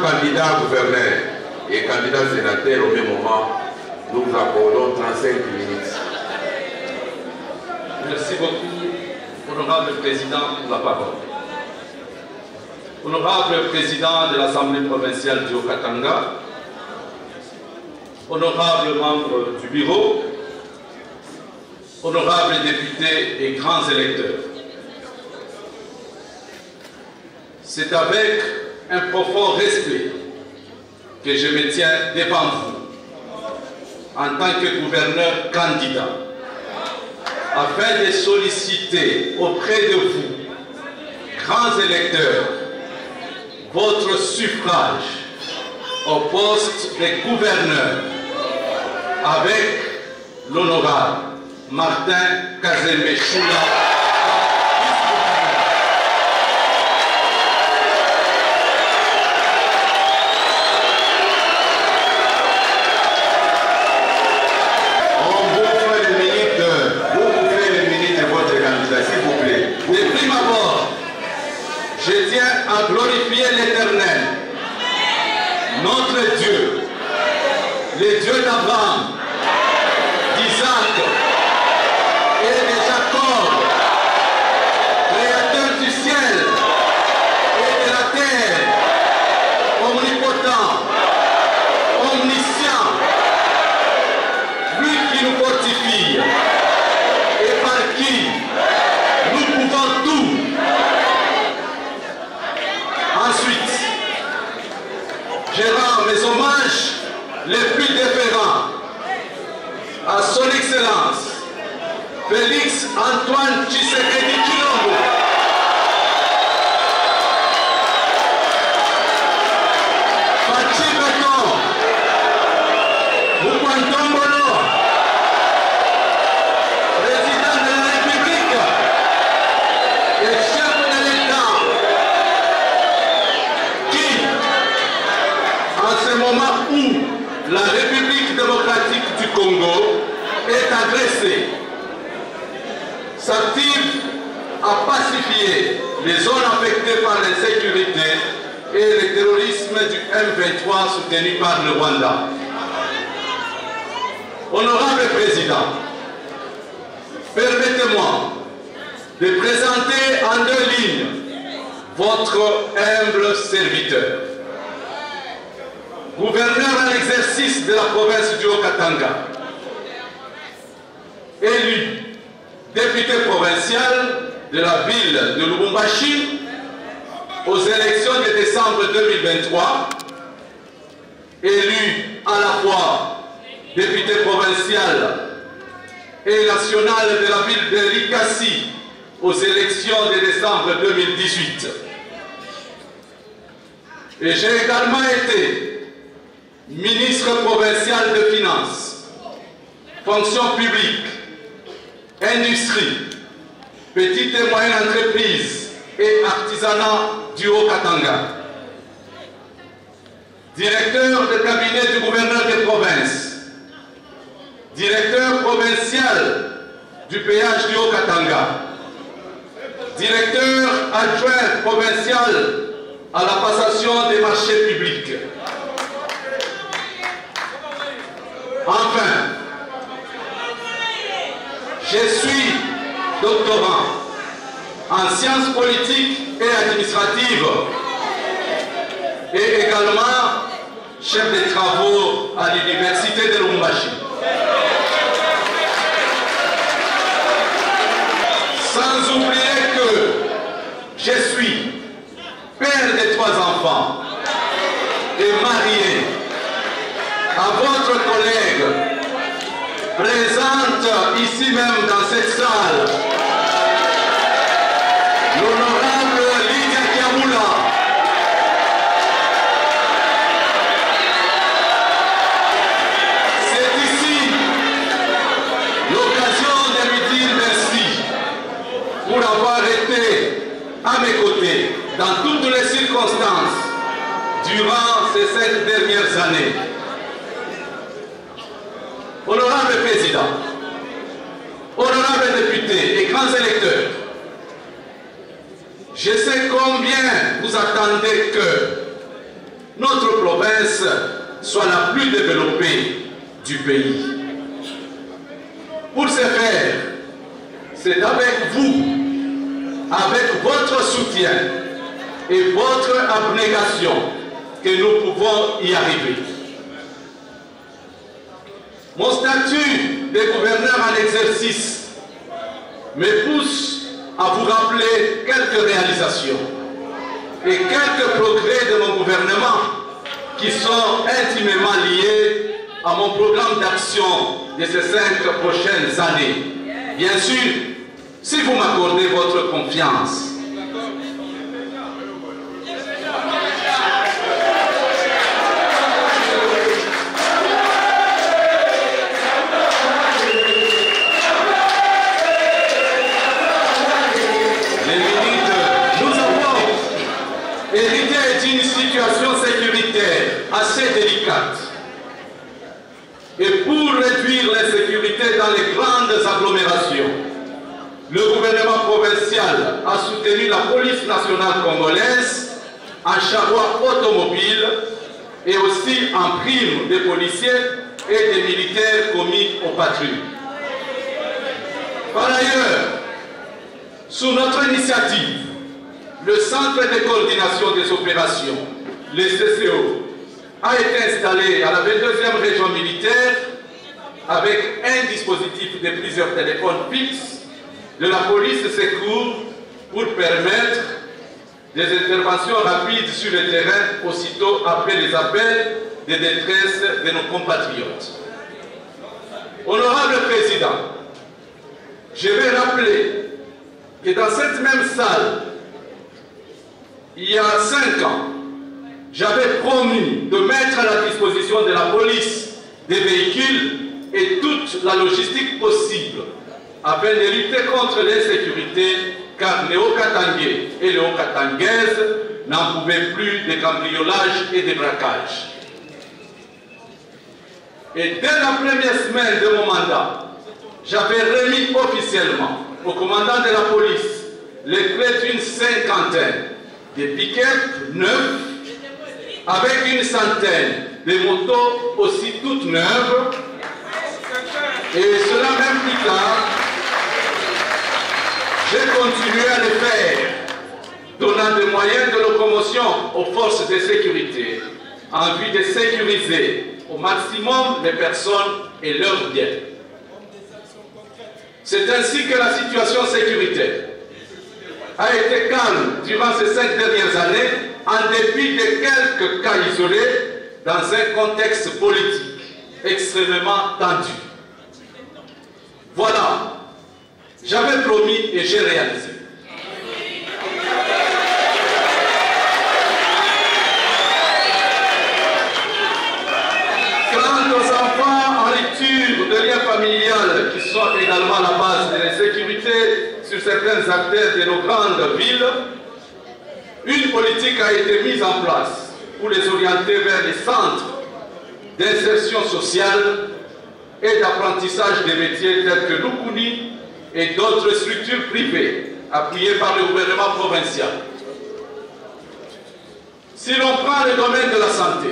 étant candidat gouverneur et candidat sénateur au même moment, nous vous accordons 35 minutes. Merci beaucoup, honorable président, pour la parole. Honorable président de l'Assemblée provinciale du Haut-Katanga, honorables membres du bureau, honorables députés et grands électeurs, c'est avec un profond respect que je me tiens devant vous en tant que gouverneur candidat afin de solliciter auprès de vous, grands électeurs, votre suffrage au poste de gouverneur avec l'honorable Martin Kazembe Choula. Je tiens à glorifier l'Éternel, notre Dieu, le Dieu d'Abraham, d'Isaac et de Jacob, créateur du ciel et de la terre, omnipotent, omniscient, lui qui nous fortifie et par qui nous pouvons tout. Ensuite, je rends mes hommages les plus déférents à son Excellence Félix Antoine Tshisekedi Tshilombo, Fachi Beton, Mukwantombolo, président de la République et chef de l'État, qui, en ce moment où la République démocratique du Congo est agressée, s'active à pacifier les zones affectées par l'insécurité et le terrorisme du M23 soutenu par le Rwanda. Honorable Président, permettez-moi de présenter en 2 lignes votre humble serviteur. Gouverneur en exercice de la province du Haut-Katanga, élu député provincial de la ville de Lubumbashi aux élections de décembre 2023, élu à la fois député provincial et national de la ville de Likasi aux élections de décembre 2018. Et j'ai également été ministre provincial de Finances, fonction publique, industrie, petite et moyenne entreprise et artisanat du Haut-Katanga, directeur de cabinet du gouverneur de province, directeur provincial du péage du Haut-Katanga, directeur adjoint provincial à la passation des marchés publics. Enfin, je suis doctorant en sciences politiques et administratives et également chef de travaux à l'université de Lubumbashi. Sans oublier que je suis père de 3 enfants et marié à votre collègue présente ici même dans cette salle, l'honorable Lydia Kiamula. C'est ici l'occasion de lui dire merci pour avoir été à mes côtés dans toutes les circonstances durant ces 7 dernières années. Honorable Président, honorables députés et grands électeurs, je sais combien vous attendez que notre province soit la plus développée du pays. Pour ce faire, c'est avec vous, avec votre soutien et votre abnégation que nous pouvons y arriver. Mon statut de gouverneur en exercice me pousse à vous rappeler quelques réalisations et quelques progrès de mon gouvernement qui sont intimement liés à mon programme d'action de ces 5 prochaines années. Bien sûr, si vous m'accordez votre confiance. Assez délicate. Et pour réduire l'insécurité dans les grandes agglomérations, le gouvernement provincial a soutenu la police nationale congolaise en charroi automobile et aussi en prime des policiers et des militaires commis aux patrouilles. Par ailleurs, sous notre initiative, le Centre de coordination des opérations, le CCO, a été installé à la 22e région militaire avec un dispositif de plusieurs téléphones fixes de la police secours pour permettre des interventions rapides sur le terrain aussitôt après les appels de détresse de nos compatriotes. Honorable Président, je vais rappeler que dans cette même salle, il y a 5 ans, j'avais promis de mettre à la disposition de la police des véhicules et toute la logistique possible afin de lutter contre l'insécurité, car les Hauts-Katangais et les Hauts-Katangaises n'en pouvaient plus de cambriolage et de braquage. Et dès la première semaine de mon mandat, j'avais remis officiellement au commandant de la police les clés d'une 50aine de pick-up neufs avec une centaine de motos aussi toutes neuves, et cela même plus tard, j'ai continué à le faire, donnant des moyens de locomotion aux forces de sécurité en vue de sécuriser au maximum les personnes et leurs biens. C'est ainsi que la situation sécuritaire a été calme durant ces 5 dernières années, en dépit de quelques cas isolés dans un contexte politique extrêmement tendu. Voilà, j'avais promis et j'ai réalisé. Quant aux enfants en rupture de liens familiales qui sont également la base de l'insécurité sur certains acteurs de nos grandes villes, une politique a été mise en place pour les orienter vers les centres d'insertion sociale et d'apprentissage des métiers tels que l'Ukuni et d'autres structures privées appuyées par le gouvernement provincial. Si l'on prend le domaine de la santé,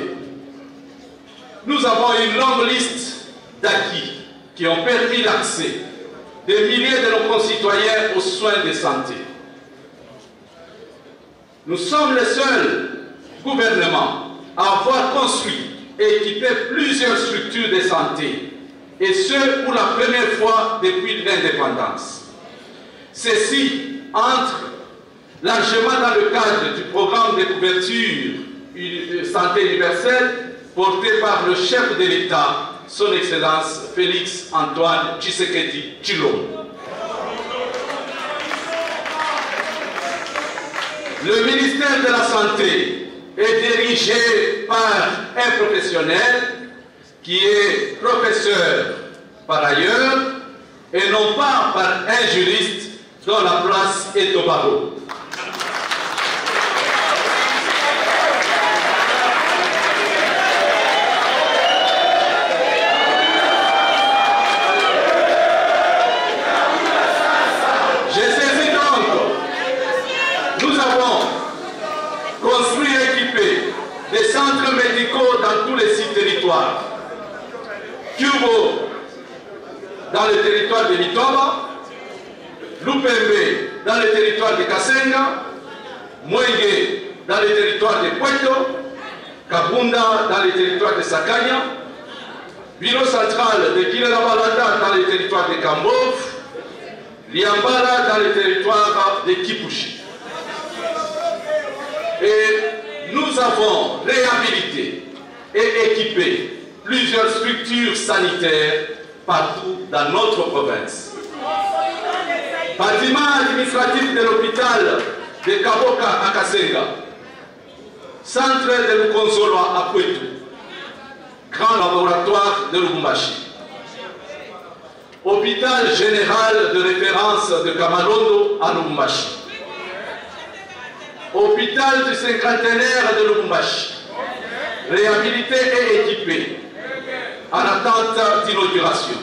nous avons une longue liste d'acquis qui ont permis l'accès des milliers de nos concitoyens aux soins de santé. Nous sommes le seul gouvernement à avoir construit et équipé plusieurs structures de santé, et ce pour la première fois depuis l'indépendance. Ceci entre largement dans le cadre du programme de couverture santé universelle porté par le chef de l'État, son Excellence Félix Antoine Tshisekedi Tshilombo. Le ministère de la Santé est dirigé par un professionnel qui est professeur par ailleurs et non pas par un juriste dont la place est au barreau. Des centres Kyubo dans le territoire de Mitoba, Lupembe dans le territoire de Kasenga, Mwenge dans le territoire de Pweto, Kabunda dans le territoire de Sakanya, Bureau central de Kilelabalanda dans le territoire de Kambov, Liambala dans le territoire de Kipushi. Et nous avons réhabilité et équipé plusieurs structures sanitaires partout dans notre province. Bâtiment administratif de l'hôpital de Kaboka à Kasenga, centre de Lukonzolwa à Pweto, grand laboratoire de Lubumbashi, hôpital général de référence de Kamalondo à Lubumbashi, hôpital du cinquantenaire de Lubumbashi, réhabilité et équipé, en attente d'inauguration.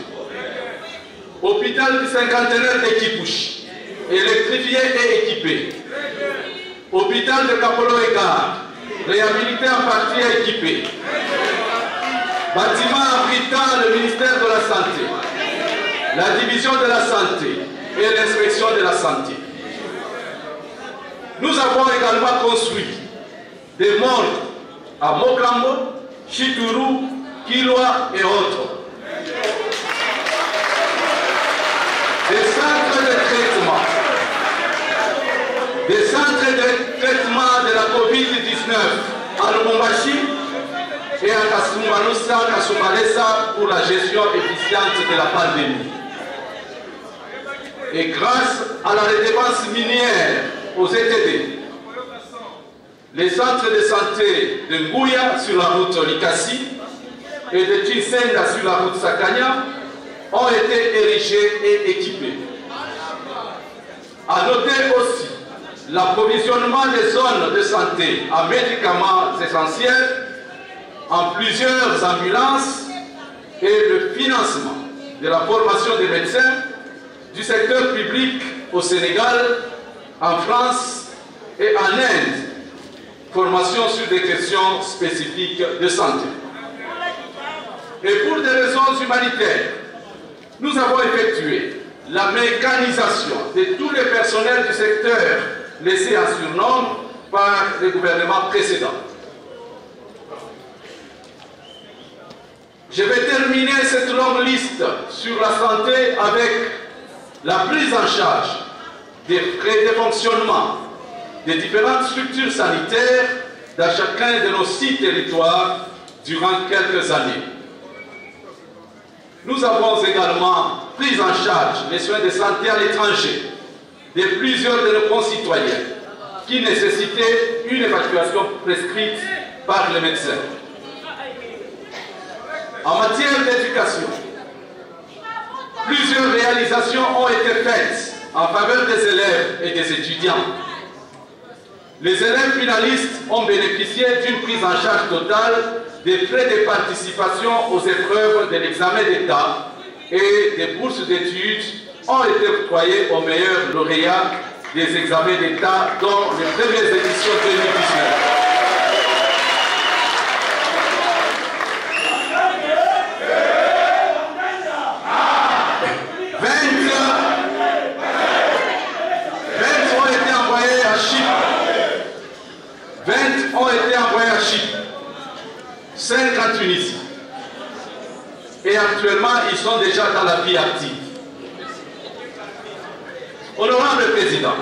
Hôpital du cinquantenaire de Kipushi, électrifié et équipé. Hôpital de Kapolo et Gare, réhabilité en partie et équipé. Bâtiment abritant le ministère de la Santé, la division de la Santé et l'inspection de la Santé. Nous avons également construit des morgues à Mokambo, Chituru, Kilwa et autres. Des centres de traitement de la COVID-19 à Lubumbashi et à Kasumbalesa pour la gestion efficiente de la pandémie. Et grâce à la redevance minière aux ETD, les centres de santé de Nguya sur la route Likasi et de Chinsenda sur la route Sakanya ont été érigés et équipés. À noter aussi l'approvisionnement des zones de santé en médicaments essentiels, en plusieurs ambulances et le financement de la formation des médecins du secteur public au Sénégal, en France et en Inde, formation sur des questions spécifiques de santé. Et pour des raisons humanitaires, nous avons effectué la mécanisation de tous les personnels du secteur laissés en surnombre par les gouvernements précédents. Je vais terminer cette longue liste sur la santé avec la prise en charge des frais de fonctionnement des différentes structures sanitaires dans chacun de nos 6 territoires durant quelques années. Nous avons également pris en charge les soins de santé à l'étranger de plusieurs de nos concitoyens qui nécessitaient une évacuation prescrite par les médecins. En matière d'éducation, plusieurs réalisations ont été faites en faveur des élèves et des étudiants. Les élèves finalistes ont bénéficié d'une prise en charge totale des frais de participation aux épreuves de l'examen d'État et des bourses d'études ont été octroyées aux meilleurs lauréats des examens d'État dans les premières éditions 2019. Ont été envoyés à Chypre, 5 en Tunisie. Et actuellement, ils sont déjà dans la vie active. Honorable Président,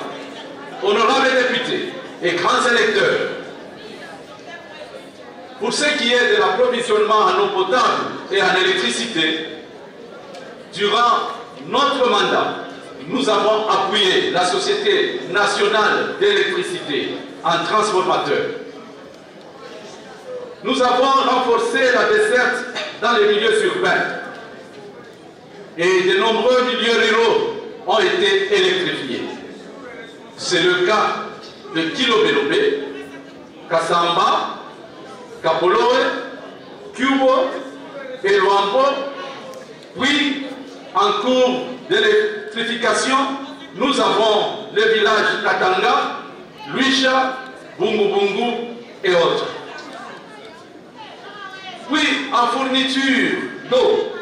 honorables députés et grands électeurs, pour ce qui est de l'approvisionnement en eau potable et en électricité, durant notre mandat, nous avons appuyé la Société nationale d'électricité en transformateur. Nous avons renforcé la desserte dans les milieux urbains et de nombreux milieux ruraux ont été électrifiés. C'est le cas de Kilobelobe, Kasamba, Kapoloe, Kubo et Luambo. Puis, en cours d'électrification, nous avons les villages Katanga, Luisha, Bungu et autres. Puis, en fourniture d'eau,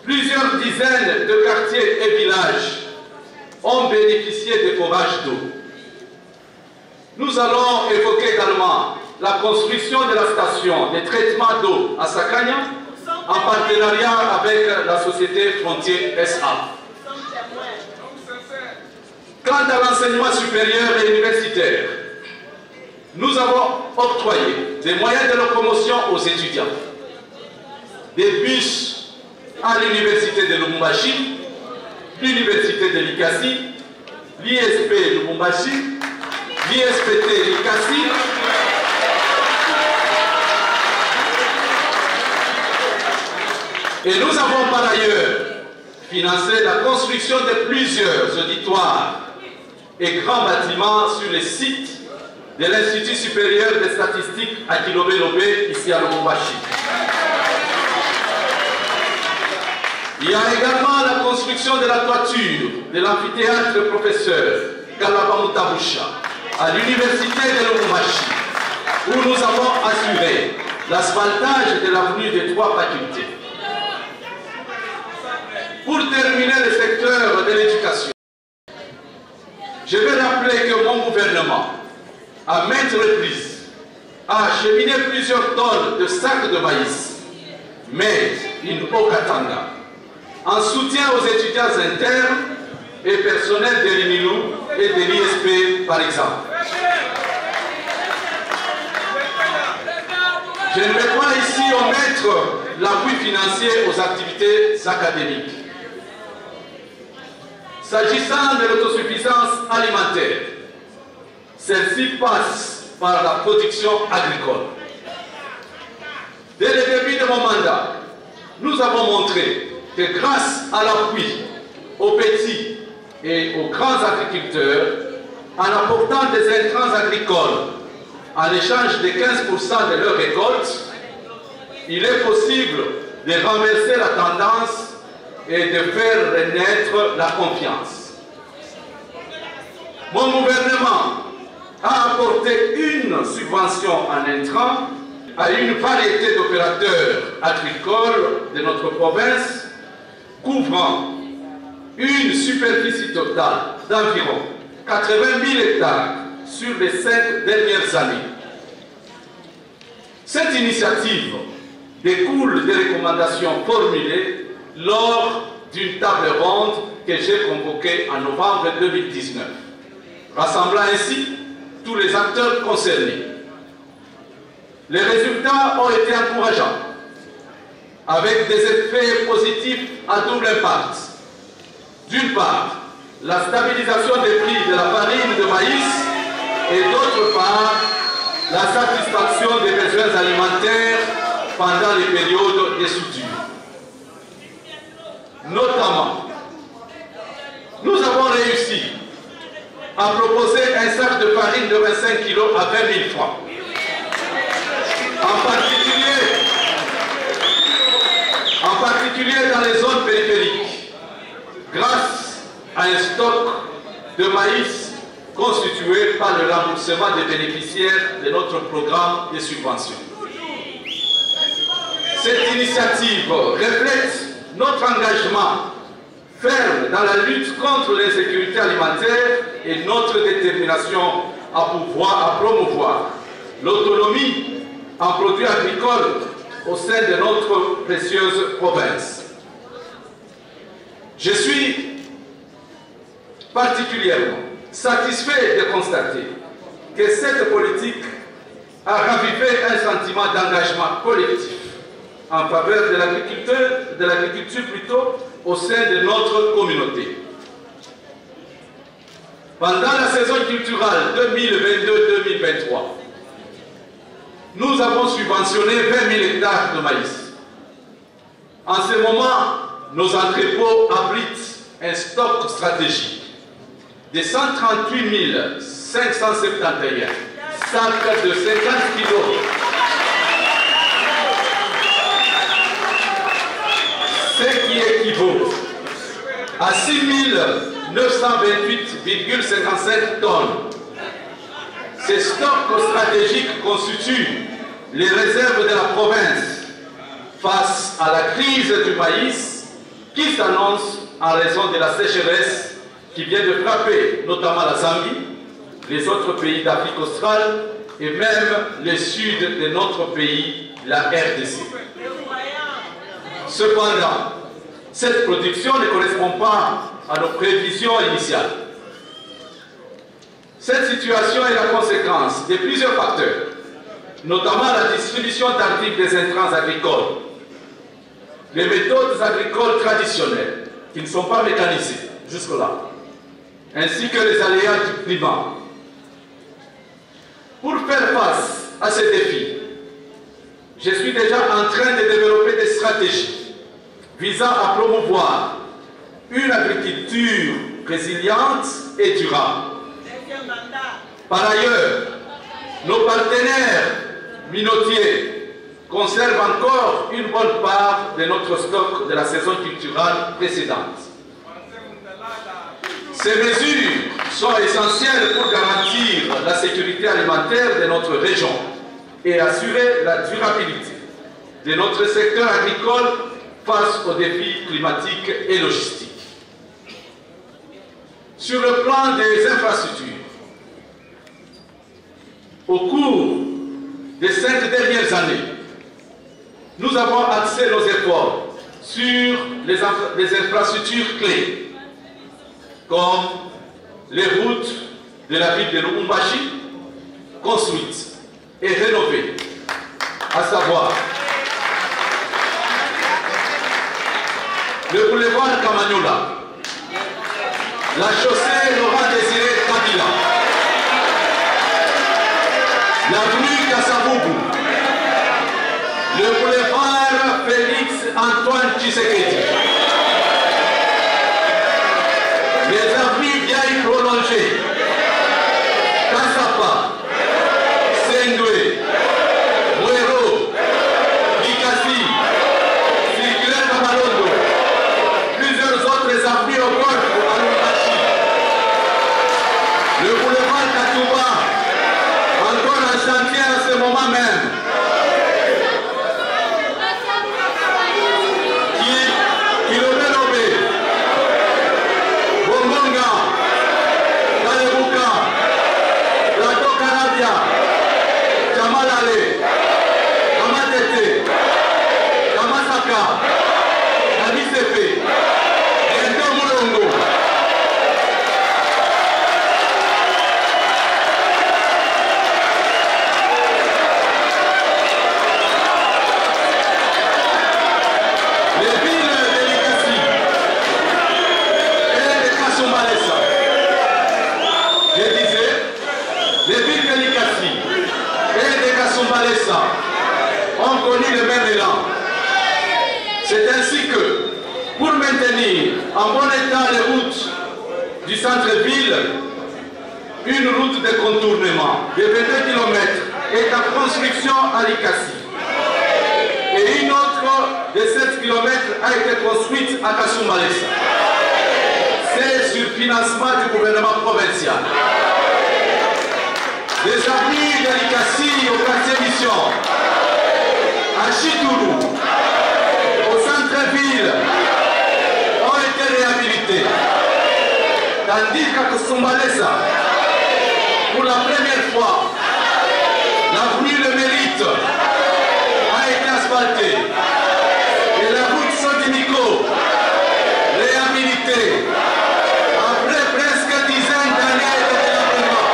Plusieurs dizaines de quartiers et villages ont bénéficié des forages d'eau. Nous allons évoquer également la construction de la station de traitement d'eau à Sakanya en partenariat avec la société Frontier SA. Quant à l'enseignement supérieur et universitaire, nous avons octroyé des moyens de locomotion aux étudiants, des bus à l'université de Lubumbashi, l'université de Likasi, l'ISP Lubumbashi, l'ISPT Likasi, et nous avons par ailleurs financé la construction de plusieurs auditoires et grands bâtiments sur les sites de l'Institut supérieur des statistiques à Kilobé-Lobé, ici à Lubumbashi. Il y a également la construction de la toiture de l'amphithéâtre professeur Kalabamutabusha à l'université de Lubumbashi, où nous avons assuré l'asphaltage de l'avenue des 3 facultés. Pour terminer le secteur de l'éducation, je vais rappeler que mon gouvernement, à maintes reprises, a acheminé plusieurs tonnes de sacs de maïs, made in Okatanga, en soutien aux étudiants internes et personnels de l'INILU et de l'ISP, par exemple. Je ne vais pas ici omettre l'appui financier aux activités académiques. S'agissant de l'autosuffisance alimentaire, celle-ci passe par la production agricole. Dès le début de mon mandat, nous avons montré que grâce à l'appui aux petits et aux grands agriculteurs, en apportant des intrants agricoles en échange de 15% de leurs récoltes, il est possible de renverser la tendance et de faire renaître la confiance. Mon gouvernement a apporté une subvention en intrants à une variété d'opérateurs agricoles de notre province, couvrant une superficie totale d'environ 80 000 hectares sur les 5 dernières années. Cette initiative découle des recommandations formulées lors d'une table ronde que j'ai convoquée en novembre 2019, rassemblant ainsi tous les acteurs concernés. Les résultats ont été encourageants, avec des effets positifs à double impact. D'une part, la stabilisation des prix de la farine de maïs et d'autre part, la satisfaction des besoins alimentaires pendant les périodes de soudure. Notamment, nous avons réussi à proposer un sac de farine de 25 kg à 20 000 francs. En particulier dans les zones périphériques, grâce à un stock de maïs constitué par le remboursement des bénéficiaires de notre programme de subvention. Cette initiative reflète notre engagement ferme dans la lutte contre l'insécurité alimentaire et notre détermination à promouvoir l'autonomie en produits agricoles au sein de notre précieuse province. Je suis particulièrement satisfait de constater que cette politique a ravivé un sentiment d'engagement collectif en faveur de l'agriculture plutôt au sein de notre communauté. Pendant la saison culturelle 2022-2023, nous avons subventionné 20 000 hectares de maïs. En ce moment, nos entrepôts abritent un stock stratégique de 138 571 sacs de 50 kg. Ce qui équivaut à 6 928,55 tonnes. Ces stocks stratégiques constituent les réserves de la province face à la crise du maïs qui s'annonce en raison de la sécheresse qui vient de frapper notamment la Zambie, les autres pays d'Afrique australe et même le sud de notre pays, la RDC. Cependant, cette production ne correspond pas à nos prévisions initiales. Cette situation est la conséquence de plusieurs facteurs, notamment la distribution tardive des intrants agricoles, les méthodes agricoles traditionnelles qui ne sont pas mécanisées jusque-là, ainsi que les aléas du climat. Pour faire face à ces défis, je suis déjà en train de développer des stratégies visant à promouvoir une agriculture résiliente et durable. Par ailleurs, nos partenaires minotiers conservent encore une bonne part de notre stock de la saison culturelle précédente. Ces mesures sont essentielles pour garantir la sécurité alimentaire de notre région et assurer la durabilité de notre secteur agricole face aux défis climatiques et logistiques. Sur le plan des infrastructures, au cours des 5 dernières années, nous avons axé nos efforts sur les infrastructures clés, comme les routes de la ville de Lubumbashi, construites et rénovées, à savoir le boulevard Kamanyola, la chaussée Laurent Désiré Kabila, l'avenue Kassavubu, le boulevard Félix Antoine Tshisekedi, les avenues vieilles prolongées, Kassapa, Sendwe, Mwero, Likasi, Circulaire Kamalondo, plusieurs autres avenues au golfe à Lubumbashi, le boulevard Katuba, encore en chantier à ce moment même, ont connu le même élan. C'est ainsi que, pour maintenir en bon état les routes du centre-ville, une route de contournement de 22 km est en construction à Likasi. Et une autre de 7 km a été construite à Kasumbalesa. C'est sur financement du gouvernement provincial. Des avenues de Likasi au quartier Mission, à Chitourou, au centre-ville, ont été réhabilités. Tandis qu'à Kasumbalesa, pour la première fois, l'avenue Le Mérite a été asphaltée et la route Sodimico réhabilitée après presque 10 d'années de délabrement.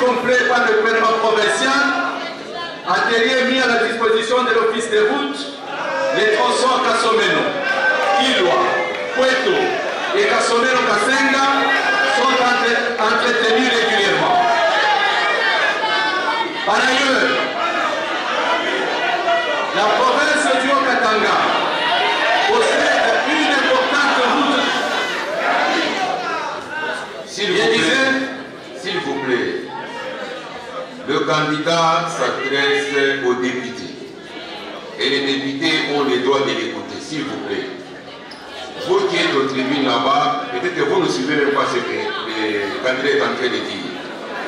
Complet par le gouvernement provincial, atelier mis à la disposition de l'office des routes, les tronçons Kassomeno, Kilwa, Pueto et Kasomero Kasenga sont entretenus régulièrement. Par ailleurs, la province du Haut-Katanga possède une importante route. S'il vous plaît, le candidat s'adresse aux députés. Et les députés ont le droit de l'écouter, s'il vous plaît. Vous qui êtes au tribune là-bas, peut-être que vous ne suivez même pas ce que le candidat est en train de dire.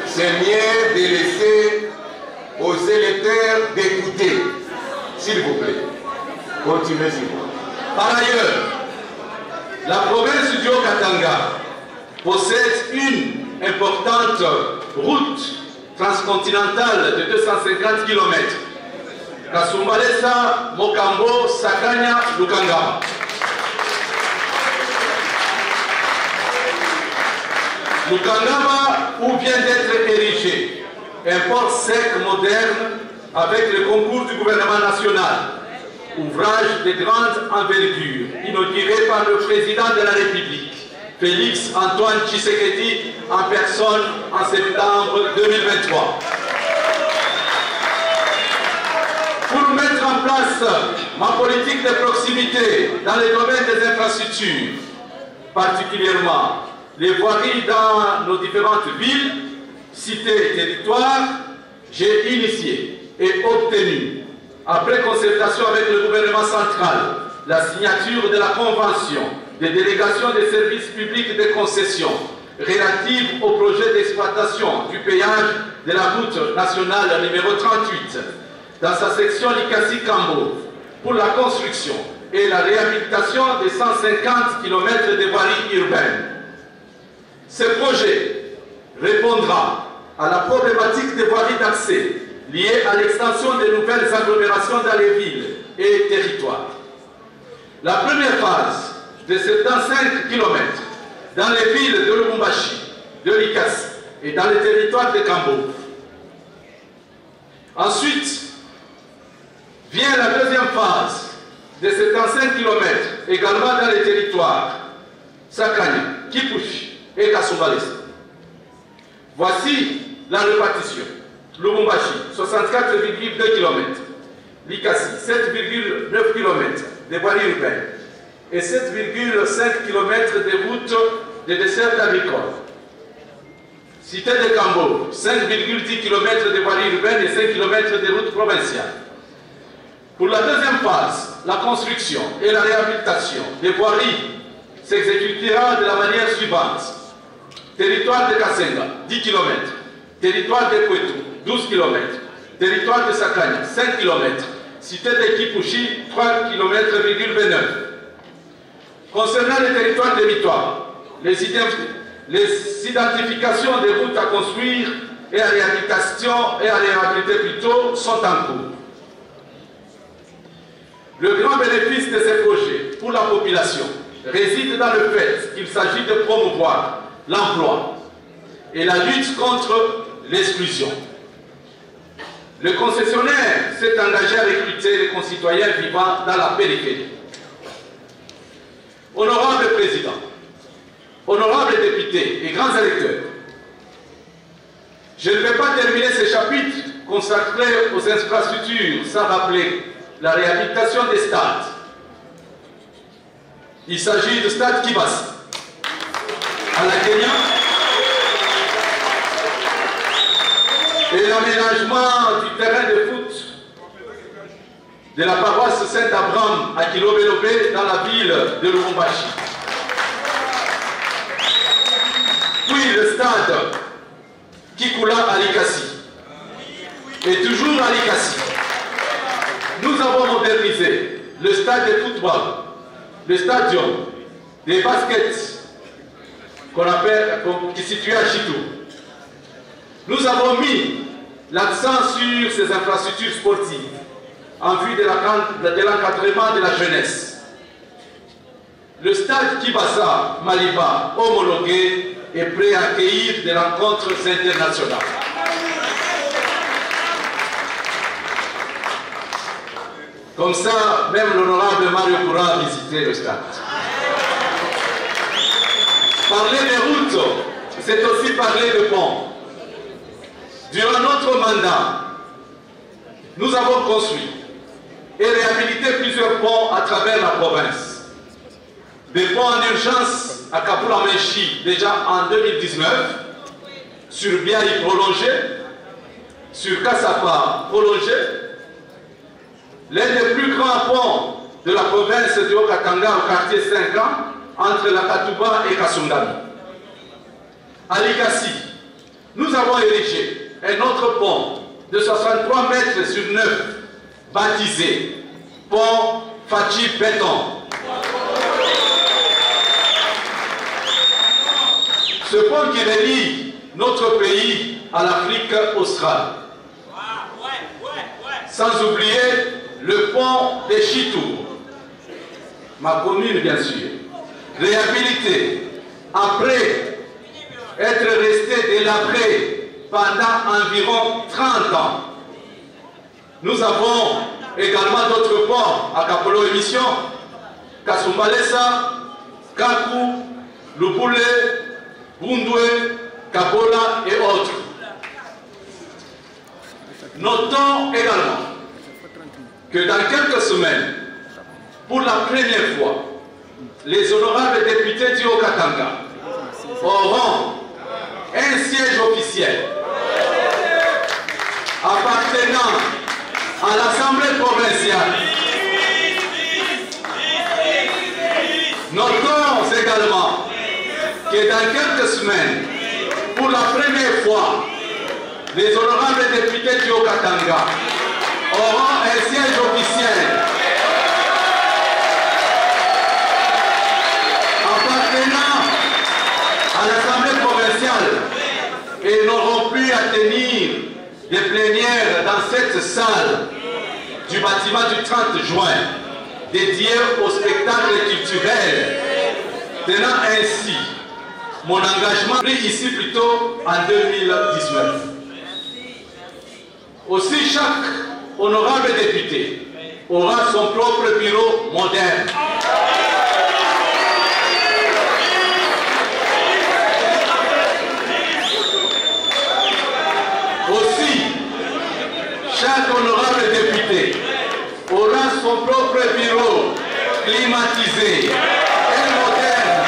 C'est mieux de laisser aux électeurs d'écouter. S'il vous plaît. Continuez, s'il vous plaît. Par ailleurs, la province du Haut-Katanga possède une importante route transcontinentale de 250 km. Kasumbalesa, Mokambo, Sakanya, Lukangama. Lukangama, où vient d'être érigé un port sec moderne avec le concours du gouvernement national, ouvrage de grande envergure, inauguré par le président de la République, Félix Antoine Tshisekedi, en personne en septembre 2023. Pour mettre en place ma politique de proximité dans les domaines des infrastructures, particulièrement les voiries dans nos différentes villes, cités et territoires, j'ai initié et obtenu, après concertation avec le gouvernement central, la signature de la convention des délégations des services publics de concession relative au projet d'exploitation du péage de la route nationale numéro 38 dans sa section Likasi-Kambo pour la construction et la réhabilitation de 150 km de voiries urbaines. Ce projet répondra à la problématique des voiries d'accès liées à l'extension des nouvelles agglomérations dans les villes et territoires. La première phase de 75 km dans les villes de Lubumbashi, de Likasi et dans les territoires de Kambo. Ensuite, vient la deuxième phase de 75 km également dans les territoires Sakanya, Kipushi et Kasumbalesa. Voici la répartition. Lubumbashi, 64,2 km. Likasi, 7,9 km de voiries urbaines et 7,5 km de routes de dessert agricole. Cité de Kambo, 5,10 km de voiries urbaines et 5 km de routes provinciales. Pour la deuxième phase, la construction et la réhabilitation des voiries s'exécutera de la manière suivante. Territoire de Kasenga, 10 km. Territoire de Pueto, 12 km. Territoire de Sakanya, 5 km. Cité de Kipushi, 3 km,29. Concernant les territoires de Victoire, les identifications des routes à construire et à réhabiliter plutôt sont en cours. Le grand bénéfice de ces projets pour la population réside dans le fait qu'il s'agit de promouvoir l'emploi et la lutte contre l'exclusion. Le concessionnaire s'est engagé à recruter les concitoyens vivant dans la périphérie. Honorable Président, honorables députés et grands électeurs, je ne vais pas terminer ce chapitre consacré aux infrastructures sans rappeler la réhabilitation des stades. Il s'agit du stade Kibasi à la Kenya et l'aménagement du terrain de foot de la paroisse Saint-Abraham à Kilobé dans la ville de Lubumbashi. Puis le stade Kikula à Likasi. Et toujours à Likasi. Nous avons modernisé le stade de football, le stadium des baskets qui est situé à Chitou. Nous avons mis l'accent sur ces infrastructures sportives en vue de l'encadrement de la jeunesse. Le stade Kibasa Maliba homologué est prêt à accueillir des rencontres internationales. Comme ça, même l'honorable Mario pourra visiter le stade. Parler des routes, c'est aussi parler de ponts. Durant notre mandat, nous avons construit et réhabilité plusieurs ponts à travers la province. Des ponts en urgence à Kapula-Menchi déjà en 2019, sur Biaï prolongé, sur Kassapa prolongé, l'un des plus grands ponts de la province de Haut-Katanga au quartier 5 ans, entre la Katouba et Kasungami. À Ligassi, nous avons érigé un autre pont de 63 mètres sur 9, baptisé Pont Fachi Béton. Ce pont qui relie notre pays à l'Afrique australe. Sans oublier le pont de Chitour, ma commune bien sûr, réhabilité après être resté délabré pendant environ 30 ans. Nous avons également d'autres ponts à Kapolo Émission, Kasumbalesa, Kaku, Lupule, Bundwe, Kapola et autres. Notons également que dans quelques semaines, pour la première fois, les honorables députés du Haut-Katanga auront un siège officiel appartenant à l'Assemblée provinciale. Notons également que dans quelques semaines, pour la première fois, les honorables députés du Haut-Katanga auront un siège officiel appartenant à l'Assemblée provinciale et n'auront plus à tenir des plénières dans cette salle du bâtiment du 30 juin dédié au spectacle culturel, tenant ainsi mon engagement pris ici plutôt en 2019. Aussi, chaque honorable député aura son propre bureau moderne. Aussi, chaque honorable député aura son propre bureau climatisé et moderne.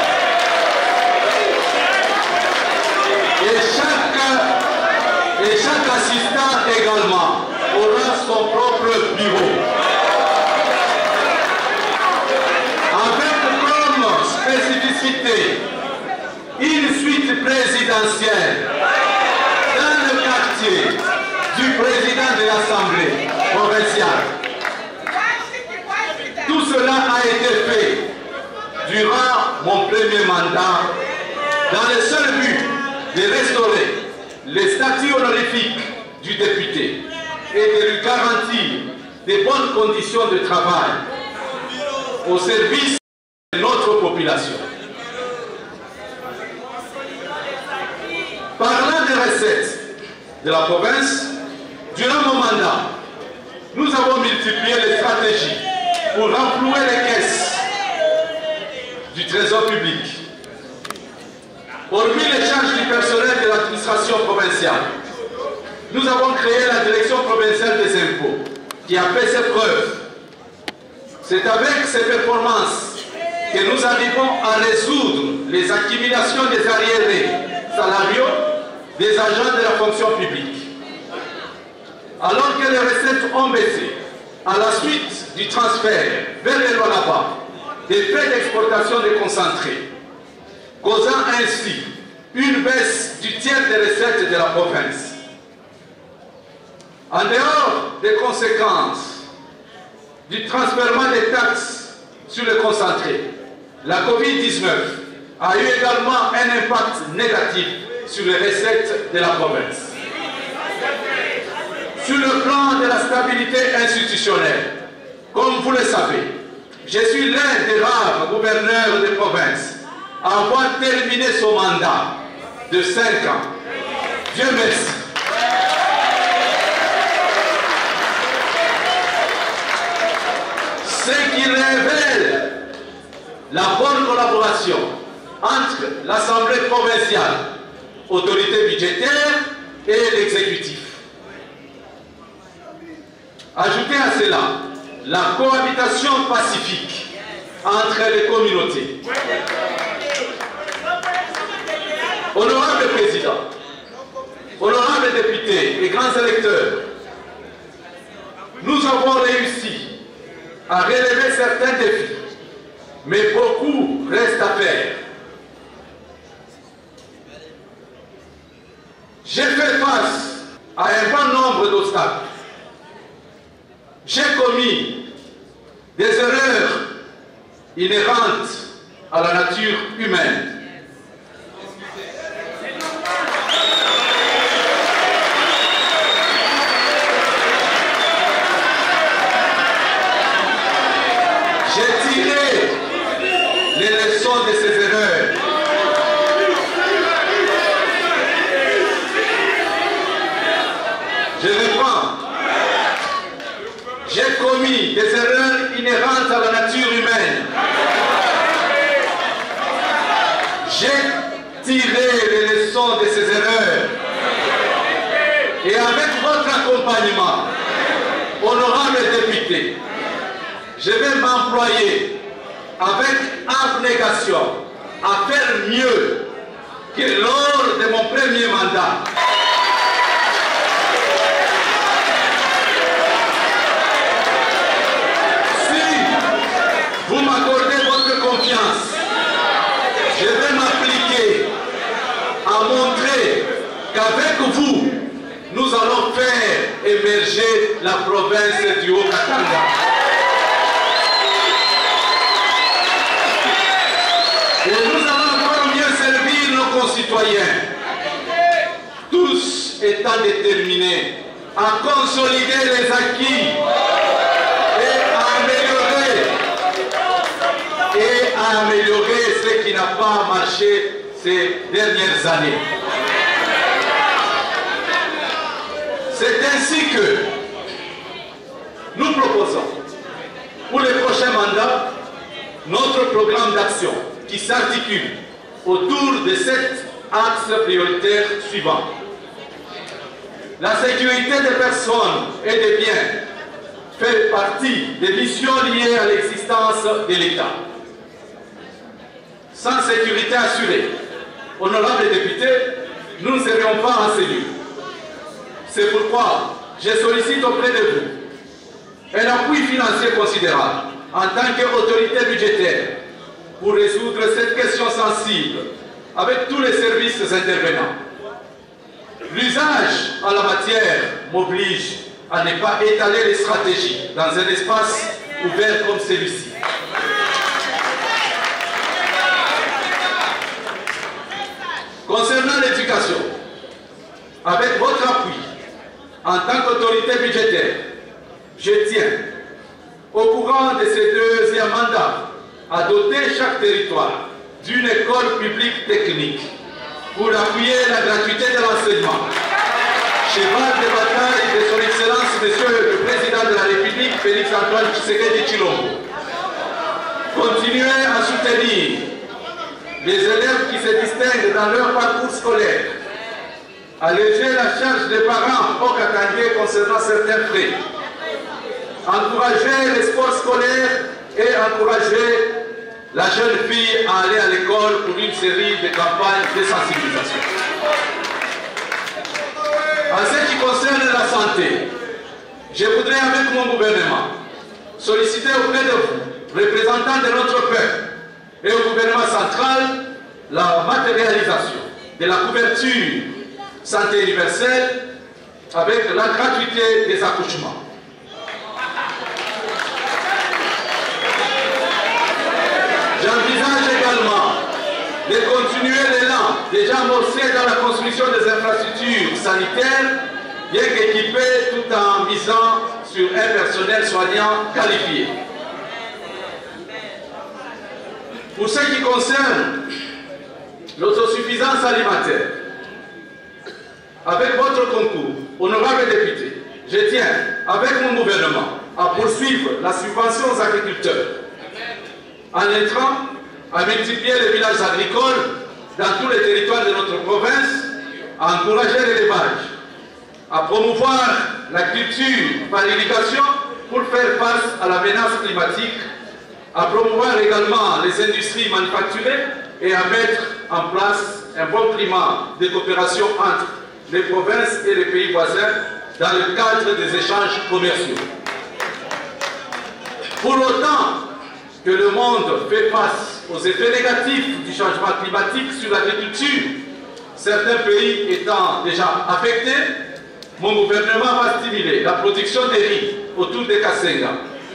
Et chaque assistant également aura son propre bureau. Avec comme spécificité une suite présidentielle dans le quartier du président de l'Assemblée provinciale. Tout cela a été fait durant mon premier mandat dans le seul but de restaurer les statuts honorifiques du député et de lui garantir de bonnes conditions de travail au service de notre population. Parlant des recettes de la province, durant mon mandat, nous avons multiplié les stratégies pour renflouer les caisses du trésor public. Hormis les charges du personnel de l'administration provinciale, nous avons créé la direction provinciale des impôts qui a fait ses preuves. C'est avec ces performances que nous arrivons à résoudre les accumulations des arriérés salariaux des agents de la fonction publique. Alors que les recettes ont baissé à la suite du transfert vers les Lualaba des frais d'exportation des concentrés, causant ainsi une baisse du tiers des recettes de la province. En dehors des conséquences du transfert des taxes sur le concentré, la Covid-19 a eu également un impact négatif sur les recettes de la province. Sur le plan de la stabilité institutionnelle, comme vous le savez, je suis l'un des rares gouverneurs de province à avoir terminé son mandat de 5 ans. Dieu merci. Ce qui révèle la bonne collaboration entre l'Assemblée provinciale, autorité budgétaire, et l'exécutif. Ajoutez à cela la cohabitation pacifique entre les communautés. Honorable Président, honorables députés et grands électeurs, nous avons réussi à relever certains défis, mais beaucoup reste à faire. J'ai fait face à un bon nombre d'obstacles. J'ai commis des erreurs inhérentes à la nature humaine. J'ai tiré les leçons de ces erreurs. Je reprends. J'ai commis des erreurs inhérentes à la nature humaine. J'ai tiré les leçons de ces erreurs. Et avec votre accompagnement, honorables députés, je vais m'employer avec abnégation à faire mieux que lors de mon premier mandat. Vous m'accordez votre confiance. Je vais m'appliquer à montrer qu'avec vous, nous allons faire émerger la province du Haut-Katanga. Et nous allons encore mieux servir nos concitoyens, tous étant déterminés à consolider les acquis et à améliorer ce qui n'a pas marché ces dernières années. C'est ainsi que nous proposons pour les prochains mandats notre programme d'action qui s'articule autour de 7 axes prioritaires suivants. La sécurité des personnes et des biens fait partie des missions liées à l'existence de l'État. Sans sécurité assurée, honorables députés, nous ne serions pas en cellule. C'est pourquoi je sollicite auprès de vous un appui financier considérable en tant qu'autorité budgétaire pour résoudre cette question sensible avec tous les services intervenants. L'usage en la matière m'oblige à ne pas étaler les stratégies dans un espace ouvert comme celui-ci. Concernant l'éducation, avec votre appui, en tant qu'autorité budgétaire, je tiens, au courant de ces deuxièmes mandats, à doter chaque territoire d'une école publique technique pour appuyer la gratuité de l'enseignement. Cheval de bataille de son Excellence, Monsieur le Président de la République, Félix-Antoine Tshisekedi Tshilombo. Continuez à soutenir les élèves qui se distinguent dans leur parcours scolaire. Alléger la charge des parents au Katangais concernant certains frais. Encourager les sports scolaires et encourager la jeune fille à aller à l'école pour une série de campagnes de sensibilisation. En ce qui concerne la santé, je voudrais avec mon gouvernement solliciter auprès de vous, représentants de notre peuple et au gouvernement central, la matérialisation de la couverture santé universelle avec la gratuité des accouchements. J'envisage également de continuer l'élan déjà amorcé dans la construction des infrastructures sanitaires, bien qu'équipées tout en misant sur un personnel soignant qualifié. Pour ce qui concerne l'autosuffisance alimentaire, avec votre concours, honorables députés, je tiens, avec mon gouvernement, à poursuivre la subvention aux agriculteurs, en intrants à multiplier les villages agricoles dans tous les territoires de notre province, à encourager l'élevage, à promouvoir la culture par l'irrigation pour faire face à la menace climatique, à promouvoir également les industries manufacturées et à mettre en place un bon climat de coopération entre les provinces et les pays voisins dans le cadre des échanges commerciaux. Pour autant que le monde fait face aux effets négatifs du changement climatique sur l'agriculture, certains pays étant déjà affectés, mon gouvernement va stimuler la production des riz autour des Kassenga,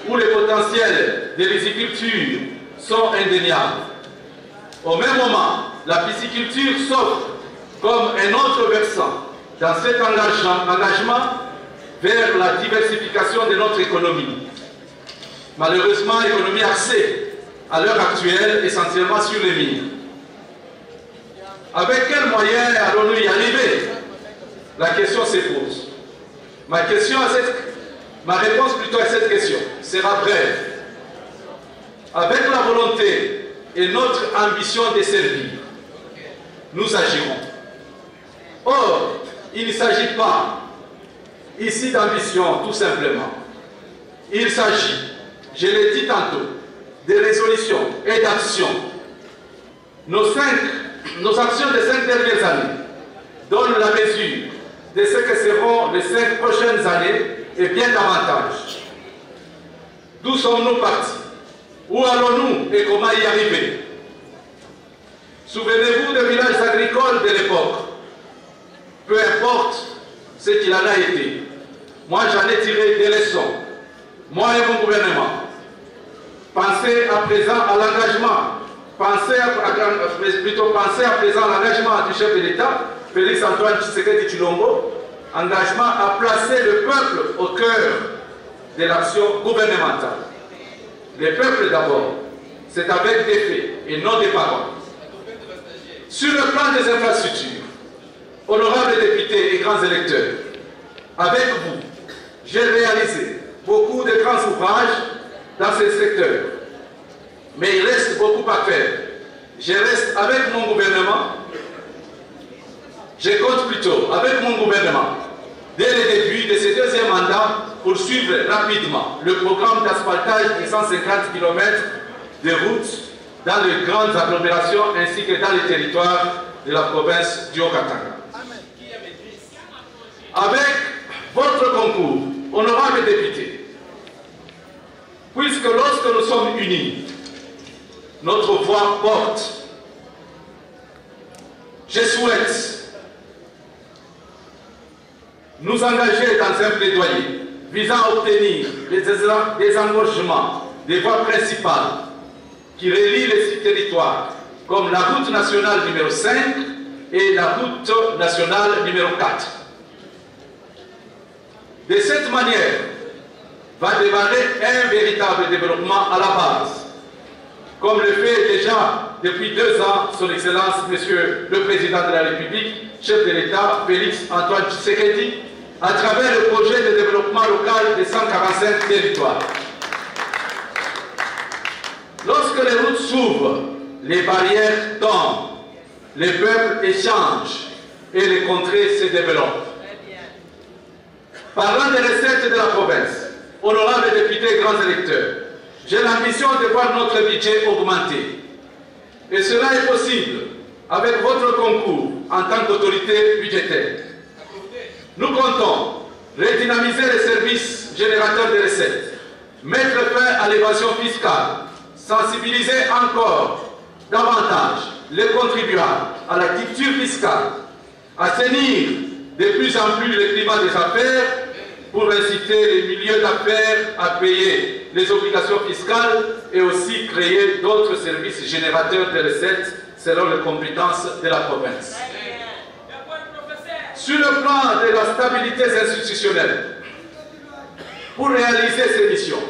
où les potentiels de riziculture sont indéniables. Au même moment, la pisciculture s'offre comme un autre versant dans cet engagement vers la diversification de notre économie. Malheureusement, l'économie axée à l'heure actuelle essentiellement sur les mines. Avec quels moyens allons-nous y arriver? La question se pose. Ma réponse plutôt à cette question sera brève. Avec la volonté et notre ambition de servir, nous agirons. Or, il ne s'agit pas ici d'ambition, tout simplement. Il s'agit, je l'ai dit tantôt, de résolutions et d'actions. Nos actions des 5 dernières années donnent la mesure de ce que seront les 5 prochaines années et bien davantage. D'où sommes-nous partis? Où allons-nous et comment y arriver? Souvenez-vous des villages agricoles de l'époque. Peu importe ce qu'il en a été. Moi, j'en ai tiré des leçons. Moi et mon gouvernement. Pensez à présent à l'engagement. Pensez à présent à l'engagement du chef de l'État, Félix Antoine Tshisekedi Tshilombo, engagement à placer le peuple au cœur de l'action gouvernementale. Le peuple d'abord, c'est avec des faits et non des paroles. Sur le plan des infrastructures, honorables députés et grands électeurs, avec vous, j'ai réalisé beaucoup de grands ouvrages dans ce secteur. Mais il reste beaucoup à faire. Je reste avec mon gouvernement, je compte plutôt avec mon gouvernement, dès le début de ce deuxième mandat, pour suivre rapidement le programme d'asphaltage de 150 km de routes dans les grandes agglomérations ainsi que dans les territoires de la province du Haut-Katanga. Avec votre concours, honorables députés, puisque lorsque nous sommes unis, notre voix porte. Je souhaite nous engager dans un plaidoyer visant à obtenir des désengorgements des voies principales qui relient les 6 territoires, comme la route nationale numéro 5 et la route nationale numéro 4. De cette manière, va démarrer un véritable développement à la base, comme le fait déjà depuis 2 ans son Excellence, Monsieur le Président de la République, chef de l'État, Félix Antoine Tshisekedi, à travers le projet de développement local des 145 territoires. Lorsque les routes s'ouvrent, les barrières tombent, les peuples échangent et les contrées se développent. Parlant des recettes de la province, honorables députés et grands électeurs, j'ai l'ambition de voir notre budget augmenter. Et cela est possible avec votre concours en tant qu'autorité budgétaire. Nous comptons redynamiser les services générateurs de recettes, mettre fin à l'évasion fiscale, sensibiliser encore davantage les contribuables à la culture fiscale, assainir de plus en plus le climat des affaires pour inciter les milieux d'affaires à payer les obligations fiscales et aussi créer d'autres services générateurs de recettes selon les compétences de la province. Sur le plan de la stabilité institutionnelle, pour réaliser ces missions,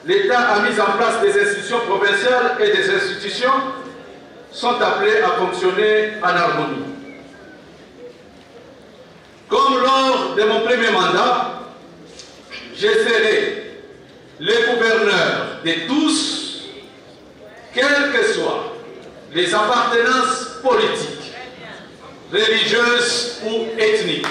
l'État a mis en place des institutions provinciales et des institutions sont appelées à fonctionner en harmonie. Comme lors de mon premier mandat, je serai le gouverneur de tous, quelle que soit les appartenances politiques, religieuses ou ethniques.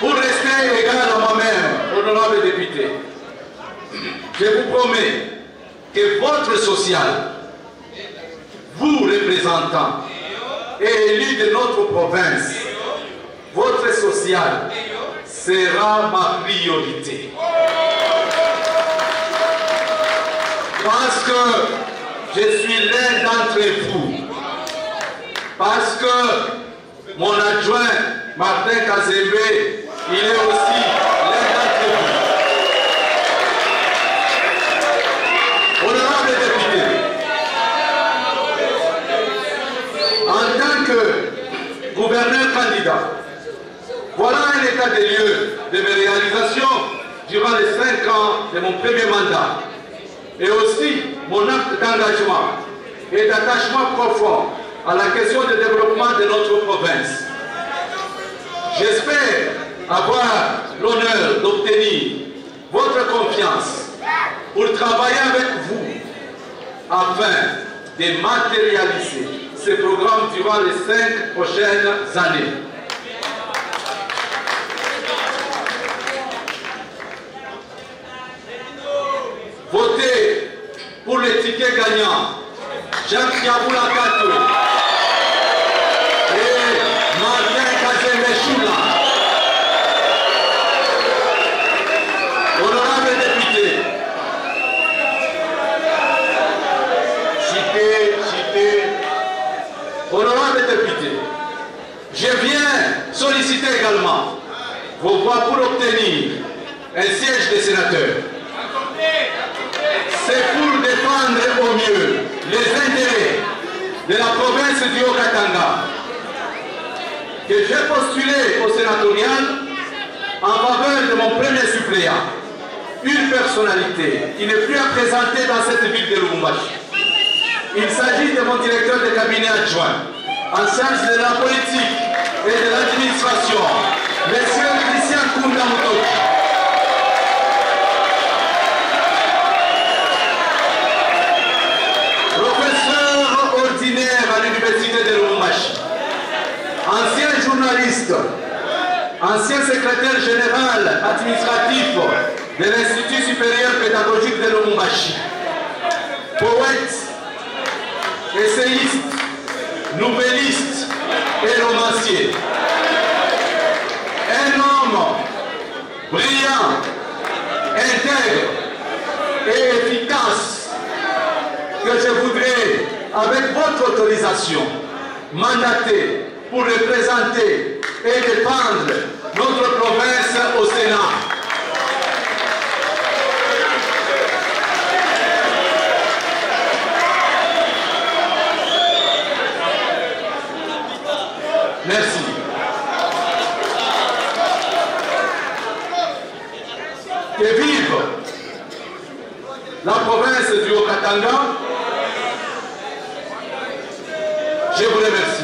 Pour rester égal à moi-même, honorable député, je vous promets que votre social, vous représentants et élus de notre province, votre social sera ma priorité. Parce que je suis l'un d'entre vous. Parce que mon adjoint, Martin Kazembe, il est aussi l'un d'entre vous. Honorable député, en tant que gouverneur candidat, voilà un état des lieux de mes réalisations durant les 5 ans de mon premier mandat et aussi mon acte d'engagement et d'attachement profond à la question du développement de notre province. J'espère avoir l'honneur d'obtenir votre confiance pour travailler avec vous afin de matérialiser ce programme durant les 5 prochaines années. Votez pour les tickets gagnants Jacques Yaboula Kato et Martin Kazembe Choula. Honorable député, cité, honorable député, je viens solliciter également vos voix pour obtenir un siège de sénateur. C'est pour défendre au mieux les intérêts de la province du Haut-Katanga que j'ai postulé au sénatorial en faveur de mon premier suppléant, une personnalité qui n'est plus à présenter dans cette ville de Lubumbashi. Il s'agit de mon directeur de cabinet adjoint, en charge de la politique et de l'administration, M. Christian Kunda Mutoki. Professeur ordinaire à l'université de Lubumbashi, ancien journaliste, ancien secrétaire général administratif de l'Institut supérieur pédagogique de Lubumbashi, poète, essayiste, nouvelliste et romancier. Un homme brillant, intègre et efficace que je voudrais, avec votre autorisation, mandater pour représenter et défendre notre province au Sénat. Merci. Que vive la province du Haut-Katanga. Je vous remercie.